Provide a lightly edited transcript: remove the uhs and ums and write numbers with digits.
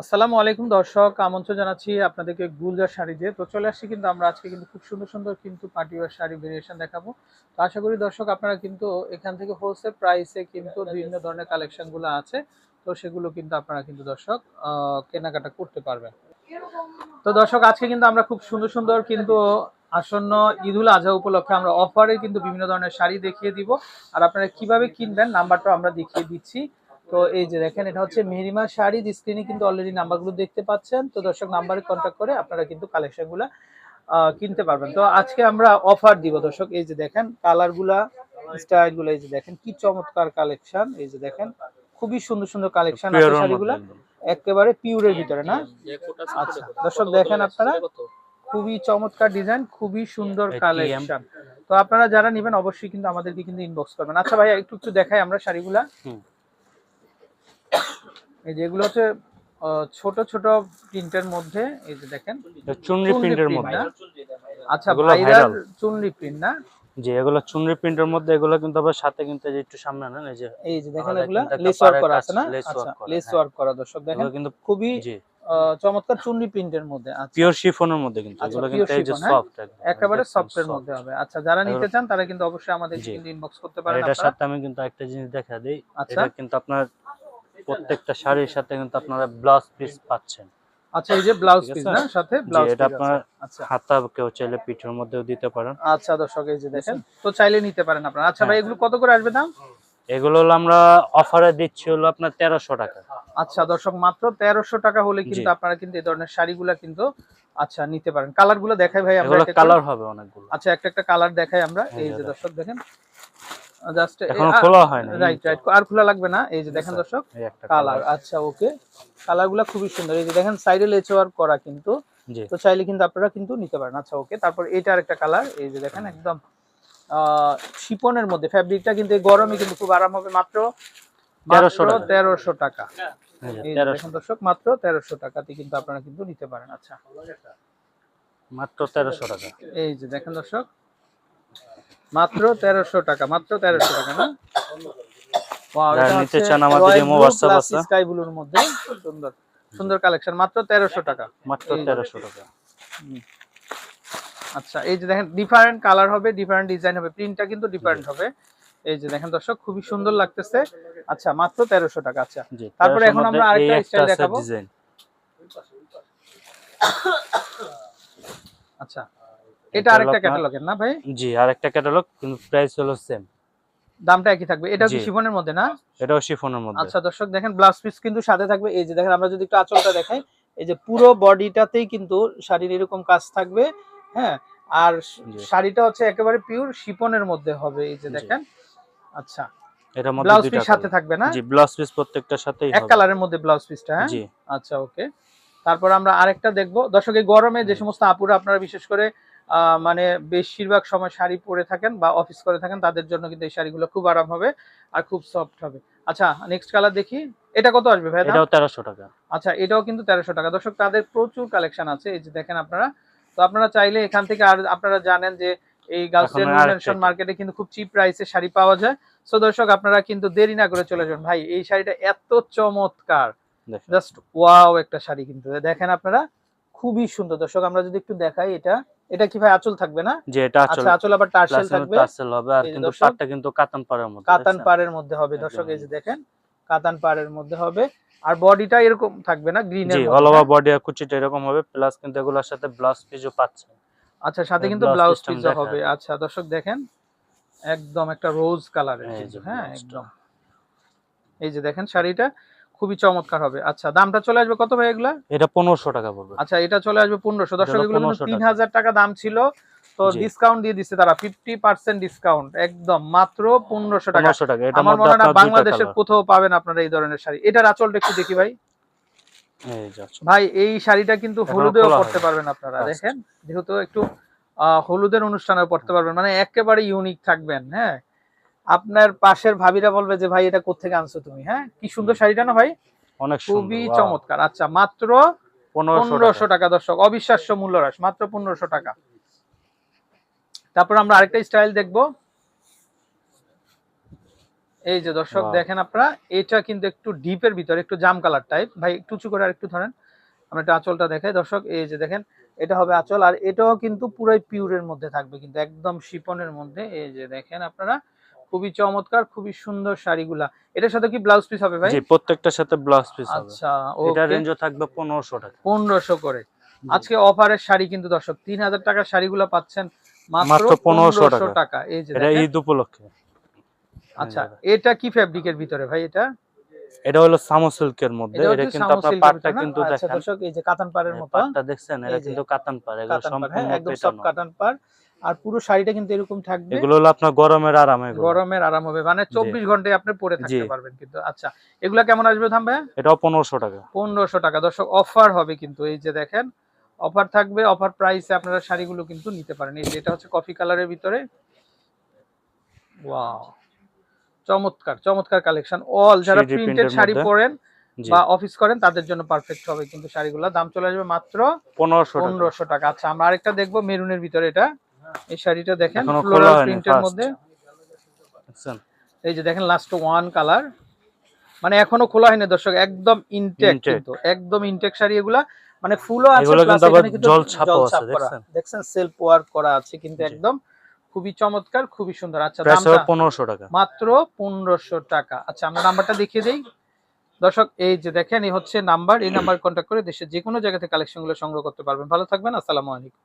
আসসালামু আলাইকুম দর্শক, আমন্ত্রণ জানাচ্ছি আপনাদেরকে গুলজার শাড়িতে। তো চলে আসছি কিন্তু আমরা আজকে কিন্তু খুব সুন্দর সুন্দর কিন্তু পার্টি ওয়্যার শাড়ি ভেরিয়েশন দেখাবো। তো আশা করি দর্শক আপনারা কিন্তু এখান থেকে হোলসেল প্রাইসে কিন্তু বিভিন্ন ধরনের কালেকশন গুলো আছে। তো সেগুলো কিন্তু আপনারা কিন্তু দর্শক কেনাকাটা করতে পারবেন। তো দর্শক আজকে কিন্তু আমরা খুব সুন্দর সুন্দর কিন্তু আসন্ন ঈদুল আজহা উপলক্ষে আমরা অফারে কিন্তু বিভিন্ন ধরনের শাড়ি দেখিয়ে দিব। আর আপনারা কিভাবে কিনবেন নাম্বারটা আমরা দেখিয়ে দিচ্ছি। তো এই যে দেখেন, এটা হচ্ছে মেহরিমা শাড়ি। স্ক্রিনে কিন্তু অলরেডি নাম্বারগুলো দেখতে পাচ্ছেন। তো দর্শক নাম্বারে কন্ট্যাক্ট করে আপনারা কিন্তু কালেকশনগুলো কিনতে পারবেন। তো আজকে আমরা অফার দিব দর্শক। এই যে দেখেন কালারগুলা, স্টাইলগুলো, এই যে দেখেন কি চমৎকার কালেকশন। এই যে দেখেন খুবই সুন্দর সুন্দর কালেকশন আছে শাড়িগুলা, একেবারে পিওরের ভিতরে না। আচ্ছা দর্শক দেখেন আপনারা, খুবই চমৎকার ডিজাইন, খুবই সুন্দর কালেকশন। তো আপনারা যারা নেবেন অবশ্যই কিন্তু আমাদেরকে কিন্তু ইনবক্স করবেন। আচ্ছা ভাইয়া একটু একটু দেখাই আমরা শাড়িগুলা। এই যেগুলো হচ্ছে ছোট ছোট প্রিন্টের মধ্যে, এই যে দেখেন চুনরি প্রিন্টের মধ্যে। আচ্ছা ভাইরাল চুনরি প্রিন্ট না, জি এগুলো চুনরি প্রিন্টের মধ্যে। এগুলো কিন্তু আবার সাথে কিন্তু একটু সামনে না, এই যে দেখেন এগুলো লেস ওয়ার্ক করা আছে না। আচ্ছা লেস ওয়ার্ক করা দর্শক দেখেন কিন্তু খুবই চমৎকার চুনরি প্রিন্টের মধ্যে। আচ্ছা পিওর শিফনের মধ্যে কিন্তু এগুলো কিন্তু এই যে সফট, একেবারে সফটের মধ্যে হবে। আচ্ছা যারা নিতে চান তারা কিন্তু অবশ্যই আমাদেরকে কিন্তু ইনবক্স করতে পারেন। এটার সাথে আমি কিন্তু একটা জিনিস দেখা দেই, এটা কিন্তু আপনার প্রত্যেকটা শাড়ির সাথে কিন্তু আপনারা ব্লাউজ পিস পাচ্ছেন। আচ্ছা এই যে ব্লাউজ পিস না, সাথে ব্লাউজ পিস, এটা আপনার হাতা কেউ চাইলে পিঠের মধ্যেও দিতে পারেন। আচ্ছা দর্শক এই যে দেখেন, তো চাইলে নিতে পারেন আপনারা। আচ্ছা ভাই এগুলো কত করে আসবে দাম? এগুলো হলো আমরা অফারে দিচ্ছি হলো আপনার 1300 টাকা। আচ্ছা দর্শক মাত্র 1300 টাকা হলে কিন্তু আপনারা কিন্তু এই ধরনের শাড়িগুলো কিন্তু আচ্ছা নিতে পারেন। কালারগুলো দেখাই ভাই আমরা, এগুলো কালার হবে অনেকগুলো। আচ্ছা একটা একটা কালার দেখাই আমরা। এই যে দর্শক দেখেন, জাস্ট এখনো খোলা হয় না। রাইট রাইট, আর খোলা লাগবে না। এই যে দেখেন দর্শক কালার, আচ্ছা ওকে, কালারগুলো খুবই সুন্দর। এই যে দেখেন সাইডে লেচ ওয়ার্ক করা কিন্তু, তো চাইলে কিন্তু আপনারা কিন্তু নিতে পারেন। আচ্ছা ওকে, তারপর এটা আরেকটা কালার। এই যে দেখেন একদম শিপনের মধ্যে, ফ্যাব্রিকটা কিন্তু এই গরমে কিন্তু খুব আরাম হবে। মাত্র 1300 টাকা। এই দেখেন দর্শক মাত্র 1300 টাকাতে কিন্তু আপনারা কিন্তু নিতে পারেন। আচ্ছা মাত্র 1300 টাকা। এই যে দেখেন দর্শক মাত্র 1300 টাকা, মাত্র 1300 টাকা না। ওয়াও, এটা নিতে চান আমাদের ইমো হোয়াটসঅ্যাপ আছে, স্কাই ব্লুর মধ্যে সুন্দর সুন্দর কালেকশন, মাত্র 1300 টাকা, মাত্র 1300 টাকা। আচ্ছা এই যে দেখেন ডিফারেন্ট কালার হবে, ডিফারেন্ট ডিজাইন হবে, প্রিন্টটা কিন্তু ডিফারেন্ট হবে। এই যে দেখেন দর্শক খুবই সুন্দর লাগতেছে। আচ্ছা মাত্র 1300 টাকা। আচ্ছা তারপরে এখন আমরা আরেকটা স্টাইল দেখাবো। আচ্ছা এটা আরেকটা ক্যাটালগের না ভাই? জি আরেকটা ক্যাটালগ, কিন্তু প্রাইস হলো সেম, দামটা একই থাকবে। এটা কি শিফনের মধ্যে না? এটাও শিফনের মধ্যে। আচ্ছা দর্শক দেখেন ব্লাউজ পিস কিন্তু সাথে থাকবে। এই যে দেখেন আমরা যদি একটু আঁচলটা দেখাই, এই যে পুরো বডিটাতেই কিন্তু শাড়ির এরকম কাজ থাকবে। হ্যাঁ, আর শাড়িটা হচ্ছে একেবারে পিওর শিফনের মধ্যে হবে। এই যে দেখেন, আচ্ছা এর মধ্যে ব্লাউজ পিস সাথে থাকবে না? জি ব্লাউজ পিস প্রত্যেকটার সাথেই হবে, এক কালারের মধ্যে ব্লাউজ পিসটা। হ্যাঁ জি আচ্ছা ওকে। তারপর আমরা আরেকটা দেখবো। দর্শক এই গরমে যে সমস্ত আপুরা আপনারা বিশেষ করে মানে বেশিরভাগ সময় শাড়ি পরে থাকেন বা অফিস করে থাকেন, তাদের জন্য কিন্তু এই শাড়িগুলো খুব আরাম হবে আর খুব সফট হবে। আচ্ছা নেক্সট কালার দেখি, এটা কত আসবে ভাই? এটাও 1300 টাকা। আচ্ছা এটাও কিন্তু 1300 টাকা। দর্শক তাদের প্রচুর কালেকশন আছে, এই যে দেখেন আপনারা। তো আপনারা চাইলে এখান থেকে, আর আপনারা জানেন যে এই গার্লসের মেনশন মার্কেটে কিন্তু খুব চিপ প্রাইসে শাড়ি পাওয়া যায়। সো দর্শক আপনারা কিন্তু দেরি না করে চলে যান। ভাই এই শাড়িটা এত চমৎকার, জাস্ট ওয়াও একটা শাড়ি কিন্তু দেখেন আপনারা, খুবই সুন্দর। দর্শক আমরা যদি একটু দেখাই, এটা এটা কি ভাই আঁচল থাকবে না? যে এটা আঁচল, আচ্ছা আঁচল আবার টার্সেল থাকবে, টার্সেল হবে। আর কিন্তু পাড়টা কিন্তু কাতান পাড়ের মধ্যে, কাতান পাড়ের মধ্যে হবে। দর্শক এই যে দেখেন কাতান পাড়ের মধ্যে হবে, আর বডিটা এরকম থাকবে না, গ্রিনের মধ্যে। জি অল ওভার বডি আর কুচিটা এরকম হবে, প্লাস কিন্তু এগুলোর সাথে ব্লাউজ পিসও পাচ্ছে। আচ্ছা সাথে কিন্তু ব্লাউজ পিসও হবে। আচ্ছা দর্শক দেখেন একদম একটা রোজ কালারের, হ্যাঁ একদম। এই যে দেখেন শাড়িটা খুবই চমৎকার হবে। আচ্ছা দামটা চলে আসবে কত ভাই এগুলা? এটা 1500 টাকা পড়বে। আচ্ছা এটা চলে আসবে 1500। দর্শক এগুলো কিন্তু 3000 টাকা দাম ছিল, তো ডিসকাউন্ট দিয়ে দিচ্ছে তারা, 50% ডিসকাউন্ট, একদম মাত্র 1500 টাকা। আমার মনে হয় না বাংলাদেশের কোথাও পাবেন আপনারা এই ধরনের শাড়ি। এটার আঁচলটা একটু দেখি ভাই। ভাই এই শাড়িটা কিন্তু হলুদেও পরতে পারবেন আপনারা, দেখেন যেহেতু একটু হলুদের অনুষ্ঠানেও পরতে পারবেন, মানে একেবারে ইউনিক থাকবেন। হ্যাঁ আপনার পাশের ভাবিরা বলবে যে ভাই এটা কোত্থেকে আনছো তুমি। হ্যাঁ কি সুন্দর শাড়িটা না ভাই, অনেক খুবই চমৎকার। আচ্ছা মাত্র 1500 টাকা। দর্শক অবিশ্বাস্য মূল্য হ্রাস, মাত্র 1500 টাকা। তারপর আমরা আরেকটা স্টাইল দেখবো। এই যে দর্শক Wow. দেখেন আপনারা, এটা কিন্তু একটু ডিপের ভিতরে, একটু জাম কালার টাইপ। ভাই একটু উঁচু করে আর একটু ধরেন, আমরা একটা আঁচলটা দেখাই দর্শক। এই যে দেখেন, এটা হবে আঁচল, আর এটাও কিন্তু পুরাই পিওরের মধ্যে থাকবে, কিন্তু একদম শিপনের মধ্যে। এই যে দেখেন আপনারা, খুবই চমৎকার, খুবই সুন্দর শাড়িগুলা। এটার সাথে কি ব্লাউজ পিস হবে ভাই? জি, প্রত্যেকটার সাথে ব্লাউজ পিস হবে। আচ্ছা, এটা ওকে। রেঞ্জও থাকবে 1500 টাকা। 1500 করে। জি। আজকে অফারের শাড়ি কিন্তু দর্শক 3000 টাকার শাড়িগুলো পাচ্ছেন মাত্র মাত্র 1500 1500 টাকা। টাকা। এই যে এটা দেখেন। ঈদ উপলক্ষে। আচ্ছা, এটা কি ফেব্রিকের ভিতরে ভাই এটা? এটা হলো সামো সিল্কের মধ্যে। এটা এটা হচ্ছে কিন্তু সামো আপনার সিল্কের পাটটা ভিতরে না? কিন্তু আচ্ছা দেখেন। দর্শক, এই যে কাতান পাড়ের মতো। পাটটা দেখছেন? এটা এই যে কিন্তু কাতান পাড়। এগুলো কাতান পাড়, হ্যাঁ, সম্পূর্ণ একদম সফট পেটানো। কাতান পাড়। আর পুরো শাড়িটা কিন্তু এরকম থাকবে। এগুলো হলো আপনার গরমের আরাম এগুলো। গরমের আরাম হবে, মানে জি। 24 ঘন্টায় আপনি পরে জি। থাকতে পারবেন কিন্তু। আচ্ছা, এগুলা কেমন আসবে দাম ভাই? এটাও 1500 টাকা। 1500 টাকা দর্শক, অফার হবে কিন্তু। এই যে দেখেন, অফার থাকবে, অফার প্রাইসে আপনারা শাড়িগুলো কিন্তু নিতে পারেন। এই যে এটা হচ্ছে কফি কালারের ভিতরে। ওয়াও, চমৎকার চমৎকার কালেকশন। অল যারা 3D প্রিন্টেড প্রিন্টের শাড়ি মধ্যে। পরেন জি। বা অফিস করেন তাদের জন্য পারফেক্ট হবে কিন্তু শাড়িগুলো। দাম চলে আসবে মাত্র 1500 টাকা। 1500 টাকা। আচ্ছা, আমরা আরেকটা দেখবো মেরুনের ভিতরে। এটা, এই শাড়িটা দেখেন, এখনো খোলা ফ্লোরাল হয়নি প্রিন্টের ফার্স্ট। মধ্যে। দেখছেন? এই যে দেখেন, লাস্ট ওয়ান কালার, মানে এখনো খোলা হয়নি দর্শক, একদম ইনটেক ইনটেক। কিন্তু, একদম ইনটেক শাড়ি এগুলা। মানে ফুলও আছে, এগুলো প্লাস কিন্তু আবার এখানে কিন্তু জল ছাপাও জল আছে, ছাপ করা, দেখছেন? দেখছেন, সেলফ ওয়ার্ক করা আছে কিন্তু জি। একদম। খুবই চমৎকার, খুবই সুন্দর। আচ্ছা, প্রাইস হবে দামটা 1500 টাকা। মাত্র 1500 টাকা। আচ্ছা, আমরা নাম্বারটা দেখিয়ে দেই দর্শক। এই যে দেখেন, এই হচ্ছে নাম্বার, এই নাম্বার কন্ট্যাক্ট করে দেশের যে কোনো জায়গা থেকে কালেকশনগুলো সংগ্রহ করতে পারবেন। ভালো থাকবেন, আসসালামু আলাইকুম।